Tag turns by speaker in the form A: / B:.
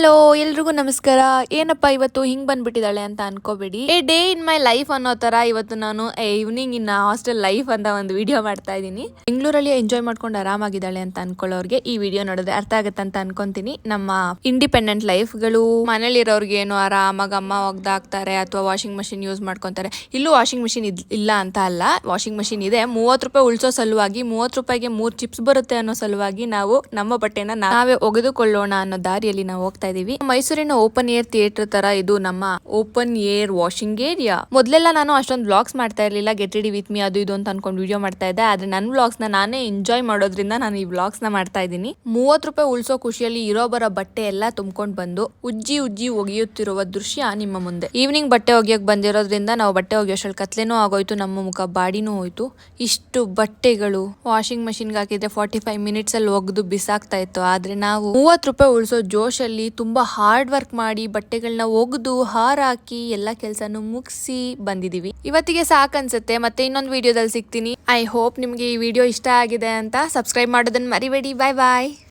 A: Hello ಎಲ್ರಿಗೂ ನಮಸ್ಕಾರ. ಏನಪ್ಪ ಇವತ್ತು ಹಿಂಗ್ ಬಂದ್ಬಿಟ್ಟಿದ್ದಾಳೆ ಅಂತ ಅನ್ಕೋಬೇಡಿ. A day in my life ಅನ್ನೋ ತರ ಇವತ್ತು ನಾನು ಈವ್ನಿಂಗ್ ಇನ್ ಹಾಸ್ಟೆಲ್ ಲೈಫ್ ಅಂತ ಒಂದು ವಿಡಿಯೋ ಮಾಡ್ತಾ ಇದ್ದೀನಿ. ಬೆಂಗಳೂರಲ್ಲಿ ಎಂಜಾಯ್ ಮಾಡ್ಕೊಂಡು ಆರಾಮಾಗಿದ್ದಾಳೆ ಅಂತ ಅನ್ಕೊಳ್ಳೋರ್ಗೆ ಈ ವಿಡಿಯೋ ನೋಡಿದ್ರೆ ಅರ್ಥ ಆಗುತ್ತೆ ಅಂತ ಅನ್ಕೊಂತೀನಿ. ನಮ್ಮ ಇಂಡಿಪೆಂಡೆಂಟ್ ಲೈಫ್ಗಳು ಮನೇಲಿರೋರ್ಗೆ ಏನು ಆರಾಮಾಗಿ ಅಮ್ಮ ಒಗ್ದಾಕ್ತಾರೆ ಅಥವಾ ವಾಷಿಂಗ್ ಮಷಿನ್ ಯೂಸ್ ಮಾಡ್ಕೊಂತಾರೆ. ಇಲ್ಲೂ ವಾಷಿಂಗ್ ಮಷಿನ್ ಇಲ್ಲ ಅಂತ ಅಲ್ಲ, ವಾಷಿಂಗ್ ಮಷಿನ್ ಇದೆ. 30 ರೂಪಾಯಿ ಉಳಿಸೋ ಸಲುವಾಗಿ 30 ರೂಪಾಯಿಗೆ 3 ಚಿಪ್ಸ್ ಬರುತ್ತೆ ಅನ್ನೋ ಸಲುವಾಗಿ ನಾವು ನಮ್ಮ ಬಟ್ಟೆನ ನಾವೇ ಒಗೆದುಕೊಳ್ಳೋಣ ಅನ್ನೋ ದಾರಿಯಲ್ಲಿ ನಾವು ಹೋಗ್ತಾ ಇದೀವಿ. ಮೈಸೂರಿನ ಓಪನ್ ಏರ್ ಥಿಯೇಟರ್ ತರ ಇದು ನಮ್ಮ ಓಪನ್ ಏರ್ ವಾಷಿಂಗ್ ಏರಿಯಾ. ಮೊದಲೆಲ್ಲ ನಾನು ಅಷ್ಟೊಂದು ವ್ಲಾಗ್ಸ್ ಮಾಡ್ತಾ ಇರ್ಲಿಲ್ಲ, ಗೆಟ್ ರೆಡಿ ವಿತ್ ಮೀ ಅದು ಇದು ಅಂತ ಅನ್ಕೊಂಡು ವಿಡಿಯೋ ಮಾಡ್ತಾ ಇದ್ದೆ. ಆದ್ರೆ ನನ್ನ ವ್ಲಾಗ್ಸ್ ನ ನಾನೇ ಎಂಜಾಯ್ ಮಾಡೋದ್ರಿಂದ ನಾನು ಈ ವ್ಲಾಗ್ಸ್ ನ ಮಾಡ್ತಾ ಇದ್ದೀನಿ. 30 ರೂಪಾಯಿ ಉಳಿಸೋ ಖುಷಿಯಲ್ಲಿ ಇರೋಬರ ಬಟ್ಟೆ ಎಲ್ಲ ತುಂಬ್ಕೊಂಡ್ ಬಂದು ಉಜ್ಜಿ ಒಗೆಯುತ್ತಿರುವ ದೃಶ್ಯ ನಿಮ್ಮ ಮುಂದೆ. ಈವ್ನಿಂಗ್ ಬಟ್ಟೆ ಒಗೆಯಕ್ ಬಂದಿರೋದ್ರಿಂದ ನಾವು ಬಟ್ಟೆ ಒಗೆಯೋಷ್ಟ್ರಲ್ಲಿ ಕತ್ಲೆನೂ ಆಗೋಯ್ತು, ನಮ್ಮ ಮುಖ ಬಾಡಿನೂ ಹೋಯ್ತು. ಇಷ್ಟು ಬಟ್ಟೆಗಳು ವಾಷಿಂಗ್ ಮಷಿನ್ಗೆ ಹಾಕಿದ್ರೆ 45 ಮಿನಿಟ್ಸ್ ಅಲ್ಲಿ ಒಗೆದು ಬಿಸಾಕ್ತಾ ಇತ್ತು. ಆದ್ರೆ ನಾವು 30 ರೂಪಾಯಿ ಉಳಿಸೋ ಜೋಶಲ್ಲಿ ತುಂಬಾ ಹಾರ್ಡ್ ವರ್ಕ್ ಮಾಡಿ ಬಟ್ಟೆಗಳನ್ನ ಒಗೆದು ಹಾರಾಕಿ ಎಲ್ಲಾ ಕೆಲ್ಸನೂ ಮುಗಿಸಿ ಬಂದಿದೀವಿ. ಇವತ್ತಿಗೆ ಸಾಕನ್ಸುತ್ತೆ. ಮತ್ತೆ ಇನ್ನೊಂದು ವಿಡಿಯೋದಲ್ಲಿ ಸಿಗ್ತೀನಿ. ಐ ಹೋಪ್ ನಿಮ್ಗೆ ಈ ವಿಡಿಯೋ ಇಷ್ಟ ಆಗಿದೆ ಅಂತ. ಸಬ್ಸ್ಕ್ರೈಬ್ ಮಾಡೋದನ್ನ ಮರಿಬೇಡಿ. ಬಾಯ್ ಬಾಯ್.